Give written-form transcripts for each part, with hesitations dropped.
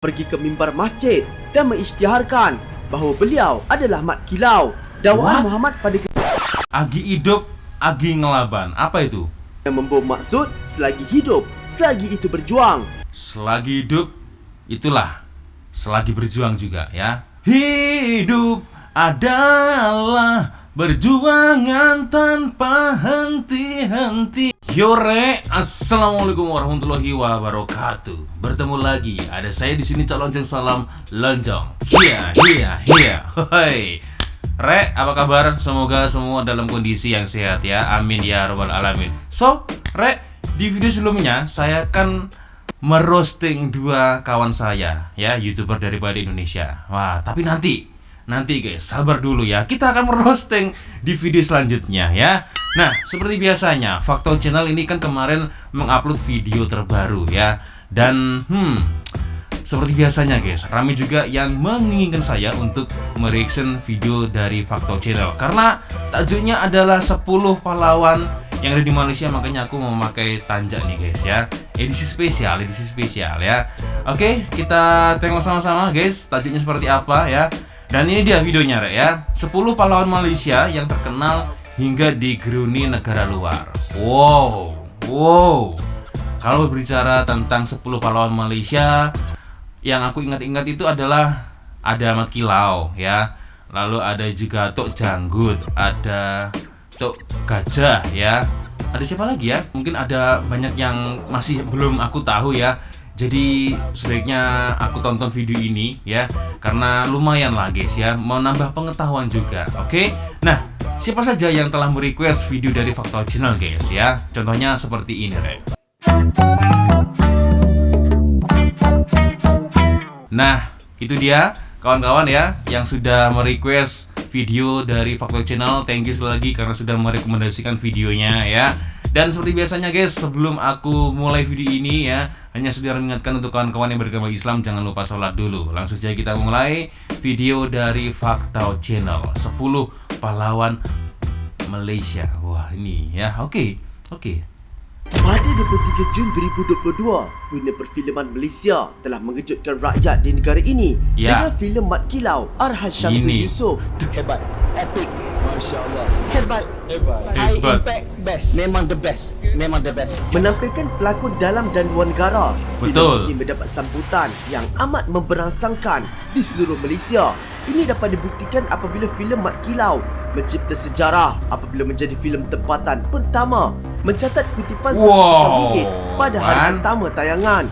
pergi ke mimbar masjid dan mengisytiharkan bahawa beliau adalah Mat Kilau. Dakwaan Muhammad pada Agi hidup, Agi ngelaban. Apa itu? yang membawa maksud selagi hidup, selagi itu berjuang. Selagi hidup, itulah selagi berjuang juga ya. Hidup adalah perjuangan tanpa henti-henti. Yore, assalamualaikum warahmatullahi wabarakatuh. Bertemu lagi, ada saya di sini Cak Lonjong Salam Lonjong. Hiya. Hoi. Re, apa kabar? Semoga semua dalam kondisi yang sehat ya. Amin ya rabbal alamin. So, Re, di video sebelumnya saya kan merosting dua kawan saya ya, YouTuber daripada Indonesia. Wah, tapi nanti guys, sabar dulu ya. Kita akan merosting di video selanjutnya ya. Nah, seperti biasanya, Fakta Channel ini kan kemarin mengupload video terbaru ya. Dan seperti biasanya guys, ramai juga yang menginginkan saya untuk mereaction video dari Fakta Channel. Karena tajuknya adalah 10 pahlawan yang ada di Malaysia, makanya aku memakai tanjak nih guys ya. Edisi spesial ya. Oke, kita tengok sama-sama guys, tajuknya seperti apa ya. Dan ini dia videonya Rek ya. 10 pahlawan Malaysia yang terkenal hingga digeruni negara luar. Wow. Kalau berbicara tentang 10 pahlawan Malaysia, yang aku ingat-ingat itu adalah ada Mat Kilau ya. Lalu ada juga Tok Janggut, ada Tok Gajah ya. Ada siapa lagi ya? Mungkin ada banyak yang masih belum aku tahu ya. Jadi sebaiknya aku tonton video ini ya, karena lumayan lah guys ya, mau nambah pengetahuan juga. Oke? Nah, siapa saja yang telah merequest video dari Fakta Channel guys ya? Contohnya seperti ini Rek. Nah, itu dia kawan-kawan ya yang sudah merequest video dari Fakta Channel. Thank you sekali lagi karena sudah merekomendasikan videonya ya. Dan seperti biasanya guys, sebelum aku mulai video ini ya, hanya sekedar mengingatkan untuk kawan-kawan yang beragama Islam, jangan lupa sholat dulu. Langsung saja kita mulai video dari Fakta Channel, 10 pahlawan Malaysia. Wah, ini ya. Oke. Pada 23 Jun 2022, dunia perfilman Malaysia telah mengejutkan rakyat di negara ini dengan filem Mat Kilau Arhan Syamsul Yusof. Hebat, epic, Masya Allah. Hebat. High impact, best. Memang the best. Menampilkan pelakon dalam dan luar negara. Betul. Filem ini mendapat sambutan yang amat memberangsangkan di seluruh Malaysia. Ini dapat dibuktikan apabila filem Mat Kilau mencipta sejarah apabila menjadi filem tempatan pertama mencatat kutipan RM1 pada hari pertama tayangan.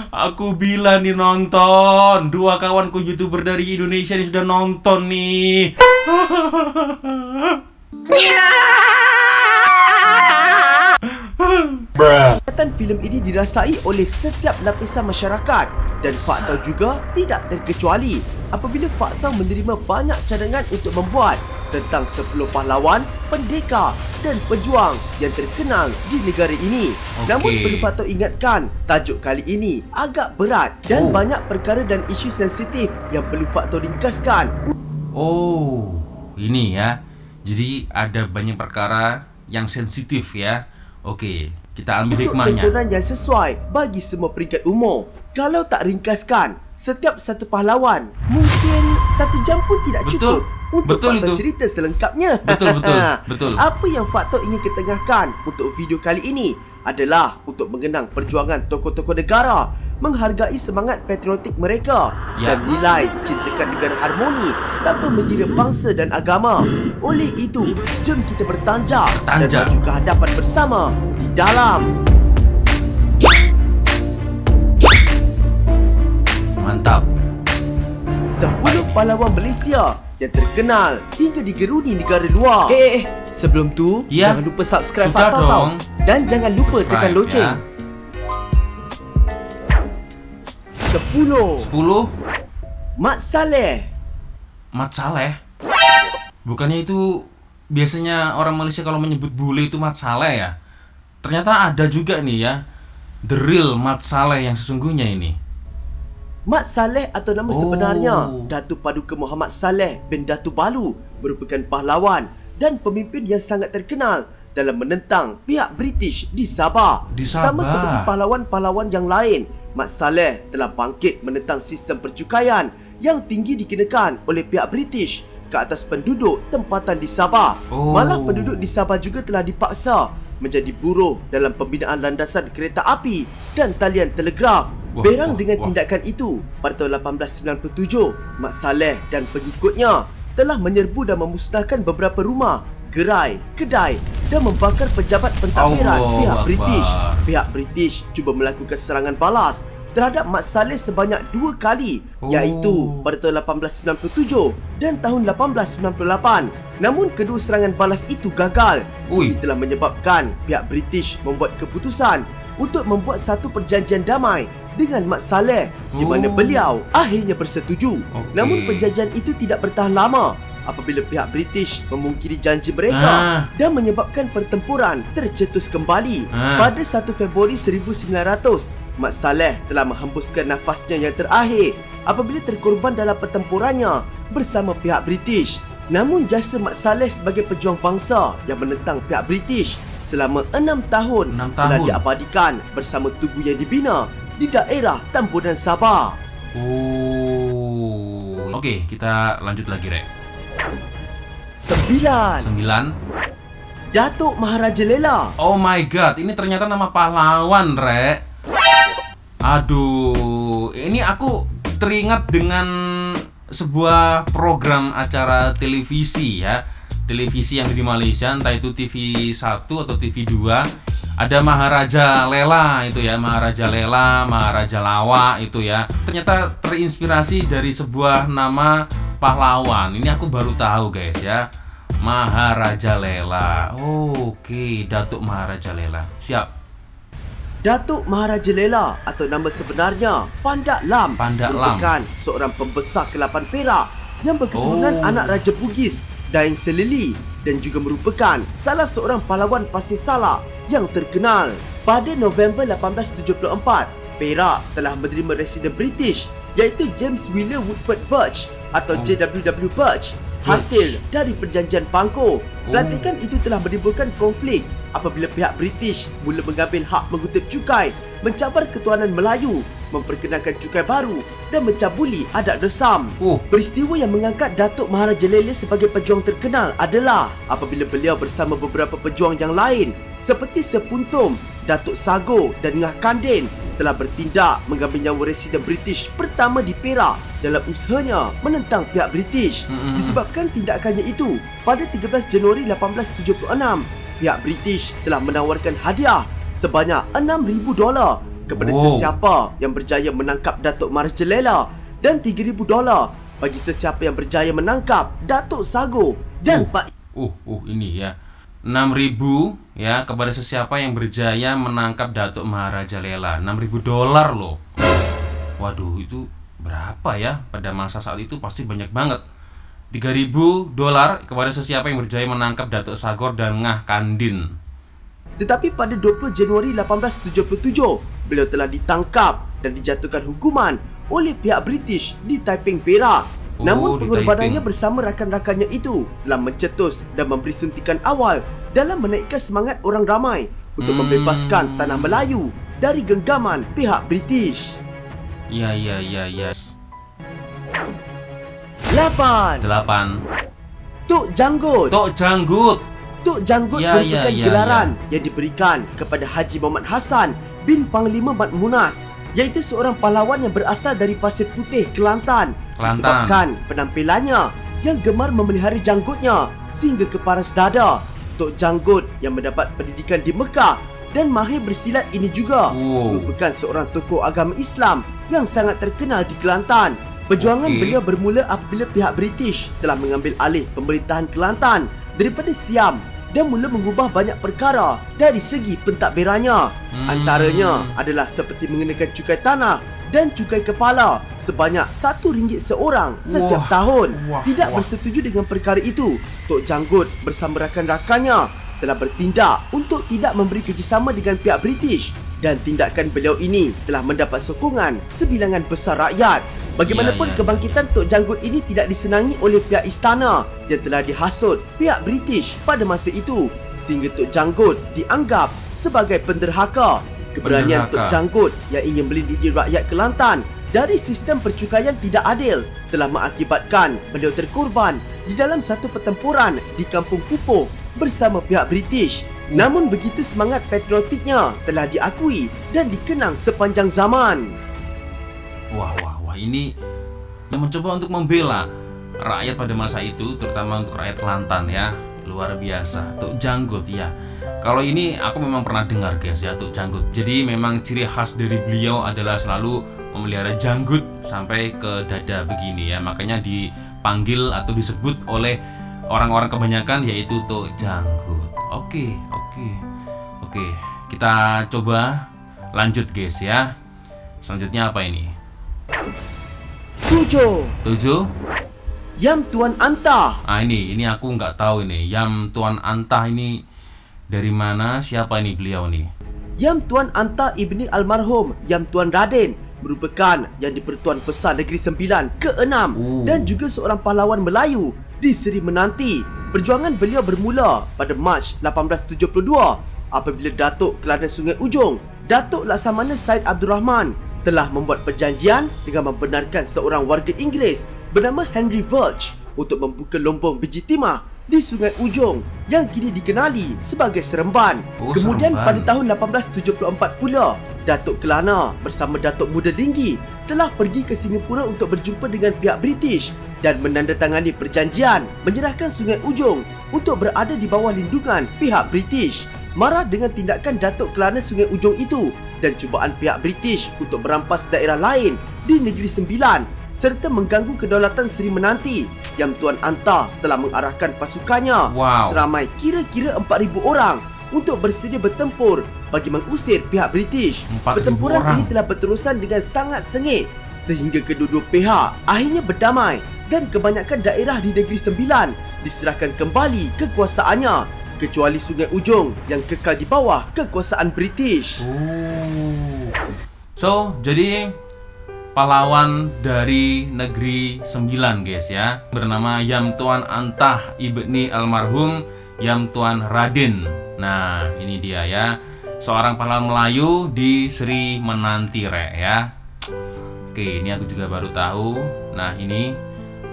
Aku bilang nih nonton. Dua kawanku YouTuber dari Indonesia ini sudah nonton nih. Filem ini dirasai oleh setiap lapisan masyarakat dan Fakta juga tidak terkecuali apabila Fakta menerima banyak cadangan untuk membuat tentang 10 pahlawan, pendekar dan pejuang yang terkenal di negara ini. Namun perlu Fakta ingatkan, tajuk kali ini agak berat dan banyak perkara dan isu sensitif yang perlu Fakta ringkaskan. Ini ya. Jadi ada banyak perkara yang sensitif ya. Oke, kita ambil hikmahnya. Untuk tontonan yang sesuai bagi semua peringkat umur. Kalau tak ringkaskan, setiap satu pahlawan mungkin 1 jam pun tidak cukup untuk Fakta cerita selengkapnya. Betul. Apa yang Fakta ingin ketengahkan untuk video kali ini adalah untuk mengenang perjuangan tokoh-tokoh negara, menghargai semangat patriotik mereka dan nilai cintakan negara harmoni tanpa mengira bangsa dan agama. Oleh itu, jom kita bertanjak dan maju ke hadapan bersama di dalam Mantap. 10 pahlawan Malaysia yang terkenal hingga digeruni negara luar. Sebelum tu, jangan lupa subscribe Fakta tau. Dan jangan lupa tekan loceng. 10. Mat Saleh. Bukannya itu biasanya orang Malaysia kalau menyebut bule itu Mat Saleh ya? Ternyata ada juga nih ya, the real Mat Saleh yang sesungguhnya ini. Mat Saleh atau nama sebenarnya Datuk Paduka Muhammad Saleh bin Datuk Balu merupakan pahlawan dan pemimpin yang sangat terkenal dalam menentang pihak British di Sabah. Sama seperti pahlawan-pahlawan yang lain Mat Saleh telah bangkit menentang sistem percukaian yang tinggi dikenakan oleh pihak British ke atas penduduk tempatan di Sabah. Malah penduduk di Sabah juga telah dipaksa menjadi buruh dalam pembinaan landasan kereta api dan talian telegraf. Berang dengan tindakan itu, pada tahun 1897, Mat Saleh dan pengikutnya telah menyerbu dan memusnahkan beberapa rumah, gerai, kedai dan membakar pejabat pentadbiran pihak British. Pihak British cuba melakukan serangan balas terhadap Mat Saleh sebanyak 2 kali, iaitu pada tahun 1897 dan tahun 1898. Namun kedua serangan balas itu gagal. Ini telah menyebabkan pihak British membuat keputusan untuk membuat satu perjanjian damai dengan Mat Saleh, di mana beliau akhirnya bersetuju. Namun perjanjian itu tidak bertahan lama apabila pihak British memungkiri janji mereka dan menyebabkan pertempuran tercetus kembali. Pada 1 Februari 1900, Mat Saleh telah menghembuskan nafasnya yang terakhir apabila terkorban dalam pertempurannya bersama pihak British. Namun jasa Mat Saleh sebagai pejuang bangsa yang menentang pihak British selama 6 tahun telah diabadikan bersama tugu yang dibina di daerah Tambunan, Sabah. Okey, kita lanjut lagi, Rek. 9. Datuk Maharaja Lela. Oh my god, ini ternyata nama pahlawan, Rek. Aduh, ini aku teringat dengan sebuah program acara televisi ya. Televisi yang di Malaysia, entah itu TV1 atau TV2. Ada Maharaja Lela itu ya, Maharaja Lela, Maharaja Lawa itu ya. Ternyata terinspirasi dari sebuah nama pahlawan. Ini aku baru tahu guys ya. Maharaja Lela. Oke, Datuk Maharaja Lela. Siap. Datuk Maharaja Lela atau nama sebenarnya Pandak Lam merupakan seorang pembesar ke-8 Perak yang berketurunan anak Raja Bugis, Daeng Selili, dan juga merupakan salah seorang pahlawan pasir salak yang terkenal. Pada November 1874, Perak telah menerima residen British iaitu James William Woodford Birch atau JWW Birch. Hasil dari perjanjian Pangkor, pelantikan itu telah menimbulkan konflik apabila pihak British mula mengambil hak mengutip cukai, mencabar ketuanan Melayu, memperkenalkan cukai baru dan mencabuli adat resam. Peristiwa yang mengangkat Datuk Maharaja Lela sebagai pejuang terkenal adalah apabila beliau bersama beberapa pejuang yang lain seperti Sepuntum, Datuk Sago dan Ngah Kandin telah bertindak mengambil nyawa residen British pertama di Perak dalam usahanya menentang pihak British. Disebabkan tindakannya itu, pada 13 Januari 1876, pihak British telah menawarkan hadiah sebanyak $6,000 kepada sesiapa yang berjaya menangkap Datuk Maharaja Lela dan $3,000 bagi sesiapa yang berjaya menangkap Datuk Sago dan Pak. Ini ya. 6.000 ya kepada sesiapa yang berjaya menangkap Datuk Maharaja Lela. $6,000 loh. Waduh, itu berapa ya? Pada masa saat itu pasti banyak banget. $3,000 kepada sesiapa yang berjaya menangkap Datuk Sagor dan Ngah Kandin. Tetapi pada 20 Januari 1877, beliau telah ditangkap dan dijatuhkan hukuman oleh pihak British di Taiping, Perak. Namun pengorbanannya bersama rakan-rakannya itu telah mencetus dan memberi suntikan awal dalam menaikkan semangat orang ramai untuk membebaskan tanah Melayu dari genggaman pihak British. Ya. 8. Tok Janggut. Tok Janggut merupakan gelaran yang diberikan kepada Haji Muhammad Hassan bin Panglima Mat Munas, iaitu seorang pahlawan yang berasal dari Pasir Putih, Kelantan. Disebabkan penampilannya yang gemar memelihara janggutnya sehingga ke paras dada. Tok Janggut yang mendapat pendidikan di Mekah dan mahir bersilat ini juga merupakan seorang tokoh agama Islam yang sangat terkenal di Kelantan. Perjuangan beliau bermula apabila pihak British telah mengambil alih pemerintahan Kelantan daripada Siam dan mula mengubah banyak perkara dari segi pentadbirannya. Antaranya adalah seperti mengenakan cukai tanah dan cukai kepala sebanyak RM1 seorang setiap tahun. Tidak bersetuju dengan perkara itu, Tok Janggut bersama rakan-rakannya telah bertindak untuk tidak memberi kerjasama dengan pihak British, dan tindakan beliau ini telah mendapat sokongan sebilangan besar rakyat. Bagaimanapun kebangkitan Tok Janggut ini tidak disenangi oleh pihak istana yang telah dihasut pihak British pada masa itu, sehingga Tok Janggut dianggap sebagai penderhaka Keberanian Benda Tok Raka. Janggut yang ingin melindungi rakyat Kelantan dari sistem percukaian tidak adil telah mengakibatkan beliau terkorban di dalam satu pertempuran di Kampung Kupoh bersama pihak British. Namun begitu semangat patriotiknya telah diakui dan dikenang sepanjang zaman. Wah, ini yang mencoba untuk membela rakyat pada masa itu, terutama untuk rakyat Kelantan ya. Luar biasa, Tok Janggut ya. Kalau ini aku memang pernah dengar guys ya, Tok Janggut. Jadi memang ciri khas dari beliau adalah selalu memelihara janggut sampai ke dada begini ya. Makanya dipanggil atau disebut oleh orang-orang kebanyakan yaitu Tok Janggut. Oke. Kita coba lanjut guys ya. Selanjutnya apa ini? 7. 7. Yam Tuan Antah. Ini aku nggak tahu ini. Yam Tuan Antah ini dari mana? Siapa ini beliau nih? Yam Tuan Antah ibni almarhum Yam Tuan Raden merupakan yang di-Pertuan Besar Negeri Sembilan ke-6 dan juga seorang pahlawan Melayu di Seri Menanti. Perjuangan beliau bermula pada Mac 1872 apabila Datuk Kelana Sungai Ujong, Datuk Laksamana Said Abdul Rahman telah membuat perjanjian dengan membenarkan seorang warga Inggeris bernama Henry Birch untuk membuka lombong biji timah di Sungai Ujong yang kini dikenali sebagai Seremban. Kemudian Seremban. pada tahun 1874 pula, Datuk Kelana bersama Datuk Muda Linggi telah pergi ke Singapura untuk berjumpa dengan pihak British dan menandatangani perjanjian menyerahkan Sungai Ujong untuk berada di bawah lindungan pihak British. Marah dengan tindakan Datuk Kelana Sungai Ujong itu dan cubaan pihak British untuk merampas daerah lain di Negeri Sembilan serta mengganggu kedaulatan Seri Menanti, Yam Tuan Antah telah mengarahkan pasukannya seramai kira-kira 4,000 orang untuk bersedia bertempur bagi mengusir pihak British. 4,000 Pertempuran orang. ini telah berterusan dengan sangat sengit sehingga kedua-dua pihak akhirnya berdamai dan kebanyakan daerah di Negeri Sembilan diserahkan kembali kekuasaannya kecuali Sungai Ujong yang kekal di bawah kekuasaan British. So, jadi pahlawan dari Negeri Sembilan guys ya, bernama Yam Tuan Antah ibni almarhum Yam Tuan Raden. Nah, ini dia ya, seorang pahlawan Melayu di Seri Menanti ya. Oke, ini aku juga baru tahu. Nah, ini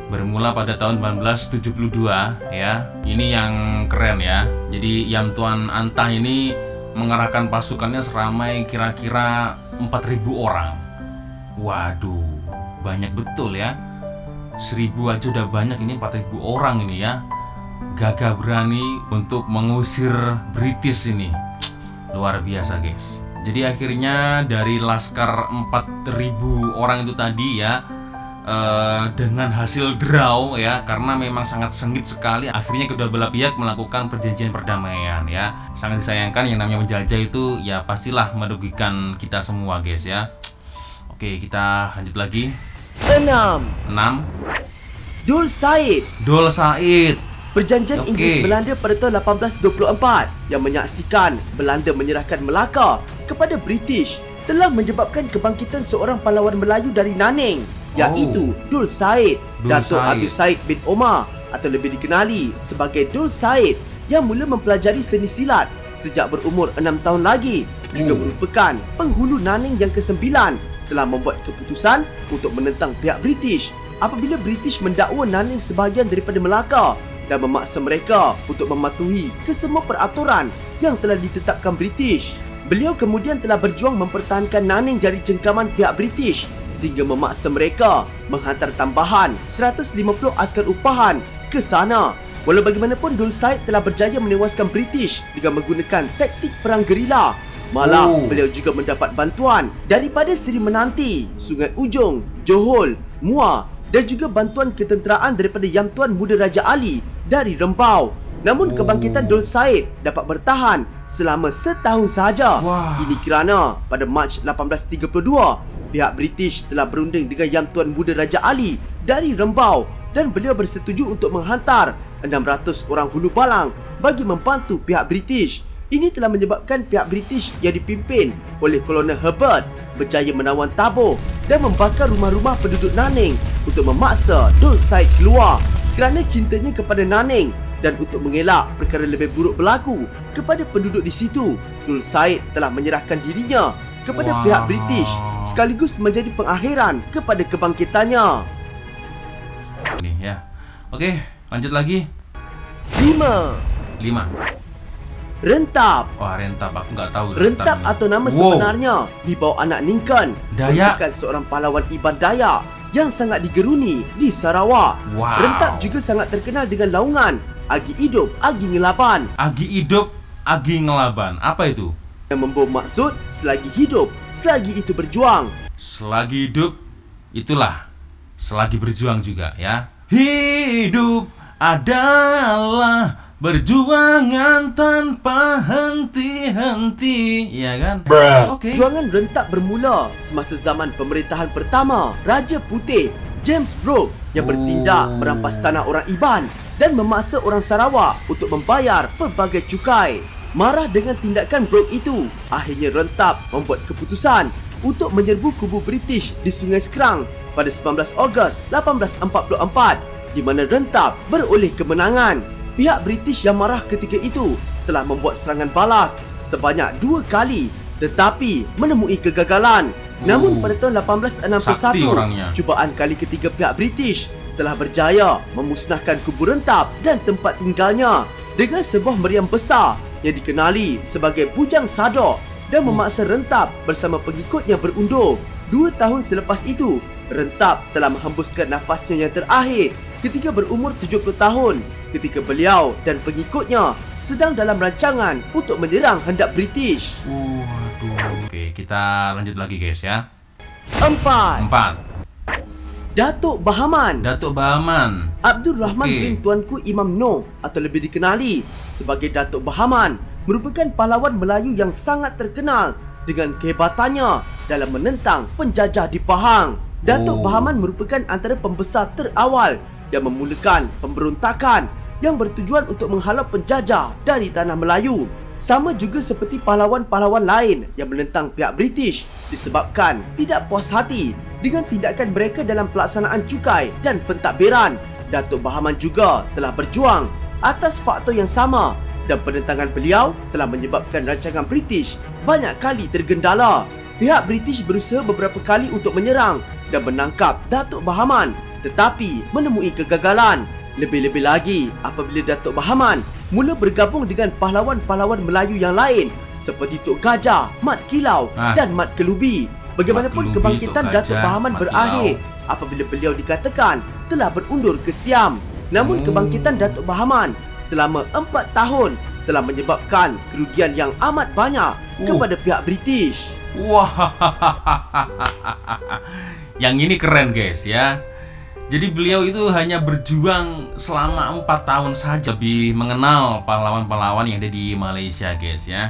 bermula pada tahun 1872 ya. Ini yang keren ya. Jadi Yam Tuan Antah ini mengerahkan pasukannya seramai kira-kira 4,000 orang. Waduh, banyak betul ya. 1.000 aja udah banyak, ini 4,000 orang ini ya. Gagah berani untuk mengusir British ini. Luar biasa guys. Jadi akhirnya dari laskar 4,000 orang itu tadi ya, dengan hasil draw ya, karena memang sangat sengit sekali, akhirnya kedua belah pihak melakukan perjanjian perdamaian ya. Sangat disayangkan, yang namanya menjajah itu ya pastilah merugikan kita semua guys ya. Oke, kita lanjut lagi. 6. 6. Dul Said. Dul Said. Perjanjian Okey. Inggeris Belanda pada tahun 1824 yang menyaksikan Belanda menyerahkan Melaka kepada British telah menyebabkan kebangkitan seorang pahlawan Melayu dari Nanning, iaitu Dul Said, Dul Datuk Said. Abdul Said bin Omar atau lebih dikenali sebagai Dul Said, yang mula mempelajari seni silat sejak berumur 6 tahun lagi. Juga merupakan penghulu Nanning yang ke-9, telah membuat keputusan untuk menentang pihak British apabila British mendakwa Nanning sebahagian daripada Melaka dan memaksa mereka untuk mematuhi kesemua peraturan yang telah ditetapkan British. Beliau kemudian telah berjuang mempertahankan Nanning dari cengkaman pihak British sehingga memaksa mereka menghantar tambahan 150 askar upahan ke sana. Walau bagaimanapun, Dul Said telah berjaya menewaskan British dengan menggunakan taktik perang gerila. Malah beliau juga mendapat bantuan daripada Seri Menanti, Sungai Ujong, Johor, Muar dan juga bantuan ketenteraan daripada Yam Tuan Muda Raja Ali dari Rembau. Namun kebangkitan Dul Said dapat bertahan selama setahun sahaja. Ini kerana pada Mac 1832 pihak British telah berunding dengan Yam Tuan Muda Raja Ali dari Rembau dan beliau bersetuju untuk menghantar 600 orang hulu balang bagi membantu pihak British. Ini telah menyebabkan pihak British yang dipimpin oleh Kolonel Herbert berjaya menawan tabur dan membakar rumah-rumah penduduk Nanning untuk memaksa Dul Said keluar. Kerana cintanya kepada Nanning, Dan untuk mengelak perkara lebih buruk berlaku kepada penduduk di situ, Nur Said telah menyerahkan dirinya kepada pihak British sekaligus menjadi pengakhiran kepada kebangkitannya. Ini ya. Oke, lanjut lagi. 5. 5. Rentap. Wah, Rentap aku nggak tahu. Rentap ini. atau nama Wow. sebenarnya Hibau Anak Ningkan, Dayak. merupakan seorang pahlawan Iban Dayak yang sangat digeruni di Sarawak. Wow. Rentap juga sangat terkenal dengan laungan Agi Hidup, Agi Ngelaban, Agi hidup, Agi ngelaban. Apa itu? yang membawa maksud selagi hidup, selagi itu berjuang. Selagi hidup, itulah selagi berjuang juga ya. Hidup adalah berjuangan tanpa henti-henti, ya kan? Oke. Perjuangan Rentap bermula semasa zaman pemerintahan pertama Raja Putih James Brooke yang bertindak merampas tanah orang Iban dan memaksa orang Sarawak untuk membayar pelbagai cukai. Marah dengan tindakan Brooke itu, akhirnya Rentap membuat keputusan untuk menyerbu kubu British di Sungai Skrang pada 19 Ogos 1844, di mana Rentap beroleh kemenangan. Pihak British yang marah ketika itu telah membuat serangan balas sebanyak 2 kali tetapi menemui kegagalan. Namun pada tahun Sakti 1861, orangnya. cubaan kali ketiga pihak British telah berjaya memusnahkan kubu Rentap dan tempat tinggalnya dengan sebuah meriam besar yang dikenali sebagai Bujang Sadok dan memaksa Rentap bersama pengikutnya berundur. 2 tahun selepas itu, Rentap telah menghembuskan nafasnya yang terakhir ketika berumur 70 tahun ketika beliau dan pengikutnya sedang dalam rancangan untuk menyerang hendak British. Waduh. Oke, kita lanjut lagi guys ya. 4. 4. Datuk Bahaman. Datuk Bahaman. Abdul Rahman Okey. bin Tuanku Imam Noh atau lebih dikenali sebagai Datuk Bahaman merupakan pahlawan Melayu yang sangat terkenal dengan kehebatannya dalam menentang penjajah di Pahang. Datuk Bahaman merupakan antara pembesar terawal yang memulakan pemberontakan yang bertujuan untuk menghalau penjajah dari tanah Melayu. Sama juga seperti pahlawan-pahlawan lain yang menentang pihak British disebabkan tidak puas hati dengan tindakan mereka dalam pelaksanaan cukai dan pentadbiran. Datuk Bahaman juga telah berjuang atas faktor yang sama dan penentangan beliau telah menyebabkan rancangan British banyak kali tergendala. Pihak British berusaha beberapa kali untuk menyerang dan menangkap Datuk Bahaman tetapi menemui kegagalan. Lebih-lebih lagi apabila Datuk Bahaman mula bergabung dengan pahlawan-pahlawan Melayu yang lain seperti Tok Gajah, Mat Kilau dan Mat Kelubi. Bagaimanapun Mat Kelubi, kebangkitan Tok Datuk Gajah, Bahaman Mat berakhir apabila beliau dikatakan telah berundur ke Siam. Namun kebangkitan Datuk Bahaman selama 4 tahun telah menyebabkan kerugian yang amat banyak kepada pihak British. Wah. Yang ini keren guys ya. Jadi beliau itu hanya berjuang selama 4 tahun saja, lebih mengenal pahlawan-pahlawan yang ada di Malaysia guys ya.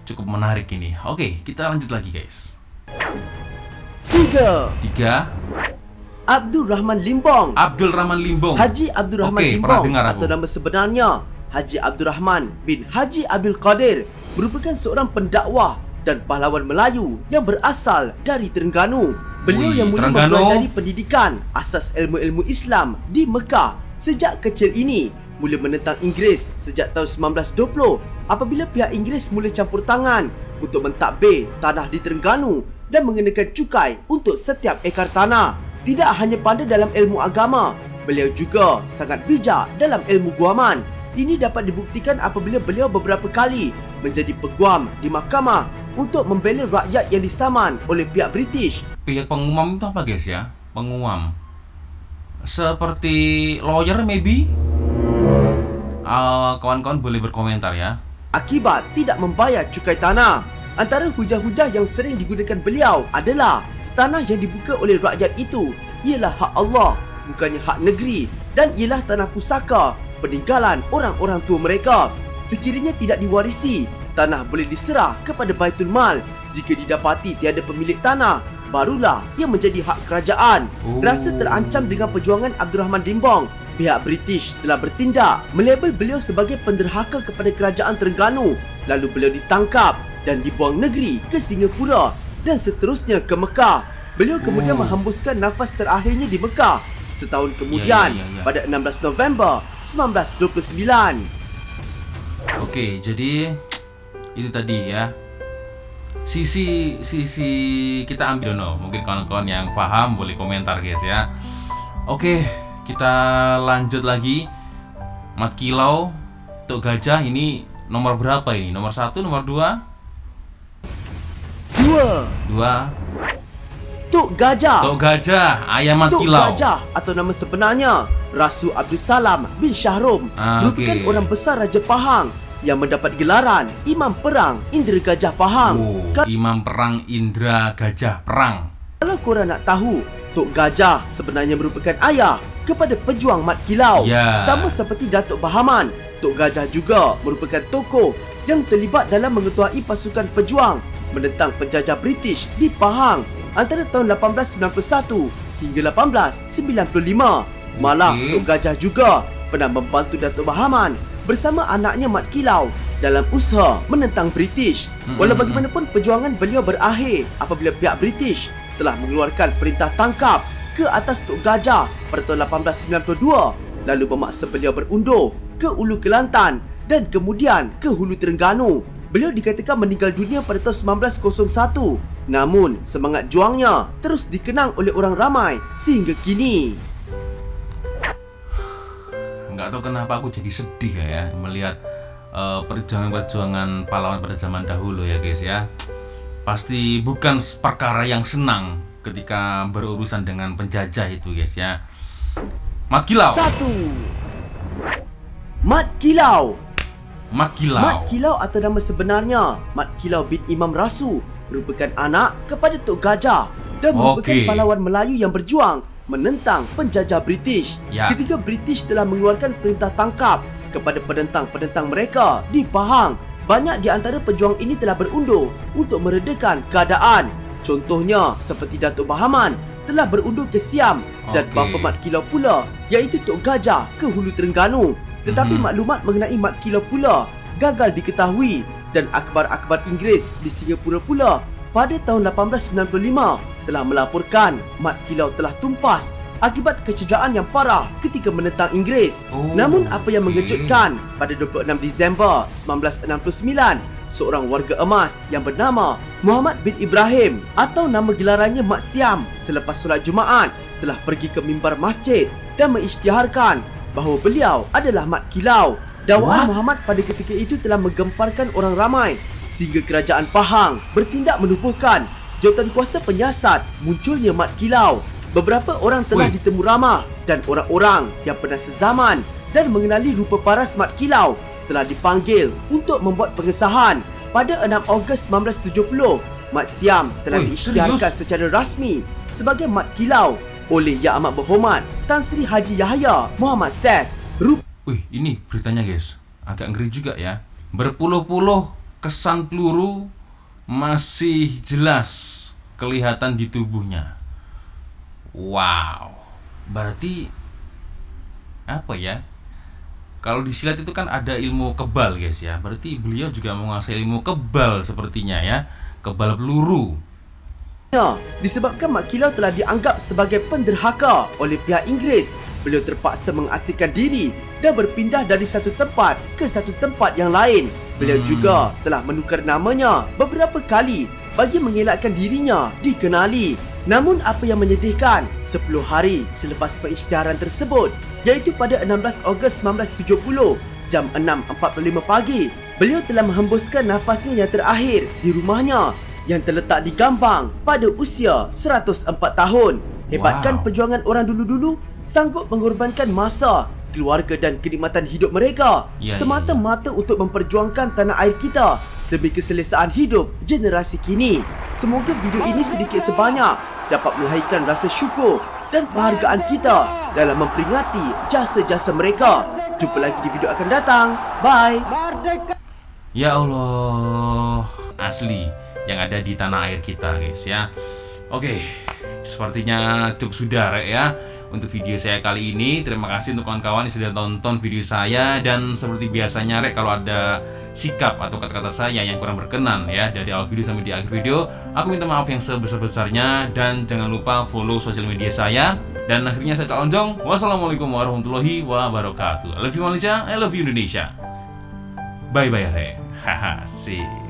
Cukup menarik ini. Oke, kita lanjut lagi guys. 3. 3. Abdul Rahman Limbong. Abdul Rahman Limbong. Haji Abdul Rahman Okey, Limbong pernah dengar aku. atau nama sebenarnya Haji Abdul Rahman bin Haji Abdul Qadir merupakan seorang pendakwah dan pahlawan Melayu yang berasal dari Terengganu. Beliau yang mula mempelajari pendidikan asas ilmu-ilmu Islam di Mekah sejak kecil ini, mula menentang Inggeris sejak tahun 1920 apabila pihak Inggeris mula campur tangan untuk mentadbir tanah di Terengganu dan mengenakan cukai untuk setiap ekar tanah. Tidak hanya pandai dalam ilmu agama, beliau juga sangat bijak dalam ilmu guaman. Ini dapat dibuktikan apabila beliau beberapa kali menjadi peguam di mahkamah untuk membela rakyat yang disaman oleh pihak British. Pihak pengumam itu apa guys ya? Pengumam seperti lawyer maybe? Kawan-kawan boleh berkomentar ya. Akibat tidak membayar cukai tanah. Antara hujah-hujah yang sering digunakan beliau adalah tanah yang dibuka oleh rakyat itu ialah hak Allah, bukannya hak negeri, dan ialah tanah pusaka peninggalan orang-orang tua mereka. Sekiranya tidak diwarisi, tanah boleh diserah kepada Baitul Mal. Jika didapati tiada pemilik tanah, barulah ia menjadi hak kerajaan. Rasa terancam dengan perjuangan Abdul Rahman Limbong, pihak British telah bertindak melabel beliau sebagai penderhaka kepada kerajaan Terengganu. Lalu beliau ditangkap dan dibuang negeri ke Singapura dan seterusnya ke Mekah. Beliau kemudian menghembuskan nafas terakhirnya di Mekah setahun kemudian Ya. pada 16 November 1929. Oke, jadi itu tadi ya. Sisi kita ambil no. Mungkin kawan-kawan yang paham boleh komentar guys ya. Oke, kita lanjut lagi. Mat Kilau, Tok Gajah ini nomor berapa ini? Nomor 1, nomor 2? 2. Tok Gajah. Tok Gajah, ayah Mat Tok Kilau. Gajah atau nama sebenarnya Rasu Abdul Salam bin Syahrum merupakan Okey. orang besar Raja Pahang yang mendapat gelaran Imam Perang Indra Gajah Pahang. Oh, Imam Perang Indra Gajah Perang. Kalau korang nak tahu, Tok Gajah sebenarnya merupakan ayah kepada pejuang Mat Kilau. Ya. Sama seperti Datuk Bahaman, Tok Gajah juga merupakan tokoh yang terlibat dalam mengetuai pasukan pejuang menentang penjajah British di Pahang antara tahun 1891 hingga 1895. Malah Okey. Tok Gajah juga pernah membantu Datuk Bahaman bersama anaknya Mat Kilau dalam usaha menentang British. Walau bagaimanapun perjuangan beliau berakhir apabila pihak British telah mengeluarkan perintah tangkap ke atas Tok Gajah pada tahun 1892, lalu memaksa beliau berundur ke Ulu Kelantan dan kemudian ke Hulu Terengganu. Beliau dikatakan meninggal dunia pada tahun 1901. Namun semangat juangnya terus dikenang oleh orang ramai sehingga kini. Nggak tahu kenapa aku jadi sedih ya melihat perjuangan-perjuangan pahlawan pada zaman dahulu ya guys ya. Pasti bukan perkara yang senang ketika berurusan dengan penjajah itu guys ya. Mat Kilau. 1. Mat Kilau. Mat Kilau. Mat Kilau atau nama sebenarnya Mat Kilau bin Imam Rasu merupakan anak kepada Tok Gajah dan merupakan Okey. pahlawan Melayu yang berjuang menentang penjajah British. Ya. Ketika British telah mengeluarkan perintah tangkap kepada penentang-penentang mereka di Pahang, banyak di antara pejuang ini telah berundur untuk meredakan keadaan. Contohnya seperti Datuk Bahaman telah berundur ke Siam dan Okey. bapa Mat Kilau pula iaitu Tok Gajah ke Hulu Terengganu. Tetapi maklumat mengenai Mat Kilau pula gagal diketahui dan akhbar-akhbar Inggeris di Singapura pula pada tahun 1895 telah melaporkan Mat Kilau telah tumpas akibat kecederaan yang parah ketika menentang Inggeris. Oh, Namun apa yang okey. mengejutkan, pada 26 Disember 1969, seorang warga emas yang bernama Muhammad bin Ibrahim atau nama gelarannya Mat Siam selepas solat Jumaat telah pergi ke mimbar masjid dan mengisytiharkan bahawa beliau adalah Mat Kilau. Dakwaan Muhammad pada ketika itu telah menggemparkan orang ramai sehingga kerajaan Pahang bertindak menubuhkan jawatan kuasa penyiasat munculnya Mat Kilau. Beberapa orang telah Ui. ditemu ramah dan orang-orang yang pernah sezaman dan mengenali rupa paras Mat Kilau telah dipanggil untuk membuat pengesahan. Pada 6 Ogos 1970, Mat Siam telah Ui, diisytiharkan serius? secara rasmi sebagai Mat Kilau oleh Yang Amat Berhormat Tan Sri Haji Yahya Muhammad Seth. Wih, ini beritanya guys, agak ngeri juga ya. Berpuluh-puluh kesan peluru masih jelas kelihatan di tubuhnya. Wow, berarti apa ya? Kalau di silat itu kan ada ilmu kebal guys ya. Berarti beliau juga menguasai ilmu kebal sepertinya ya. Kebal peluru. Disebabkan Mat Kilau telah dianggap sebagai penderhaka oleh pihak Inggeris, beliau terpaksa mengasingkan diri dan berpindah dari satu tempat ke satu tempat yang lain. Beliau juga telah menukar namanya beberapa kali bagi mengelakkan dirinya dikenali. Namun apa yang menyedihkan, 10 hari selepas pengisytiharan tersebut, iaitu pada 16 Ogos 1970 jam 6.45 pagi, beliau telah menghembuskan nafasnya yang terakhir di rumahnya yang terletak di Gambang pada usia 104 tahun. Hebatkan Wow. perjuangan orang dulu-dulu sanggup mengorbankan masa, keluarga dan kenikmatan hidup mereka Ya, semata-mata untuk memperjuangkan tanah air kita demi keselesaan hidup generasi kini. Semoga video ini sedikit sebanyak dapat melahirkan rasa syukur dan penghargaan kita dalam memperingati jasa-jasa mereka. Jumpa lagi di video akan datang. Bye. Ya Allah, asli yang ada di tanah air kita guys ya. Oke, sepertinya cukup sudah Rek ya untuk video saya kali ini. Terima kasih untuk kawan-kawan yang sudah tonton video saya. Dan seperti biasanya Rek, kalau ada sikap atau kata-kata saya yang kurang berkenan ya dari awal video sampai di akhir video, aku minta maaf yang sebesar-besarnya. Dan jangan lupa follow sosial media saya. Dan akhirnya saya Cak Lonjong. Wassalamualaikum warahmatullahi wabarakatuh. I love you Malaysia, I love you Indonesia. Bye bye Rek. Haha, see.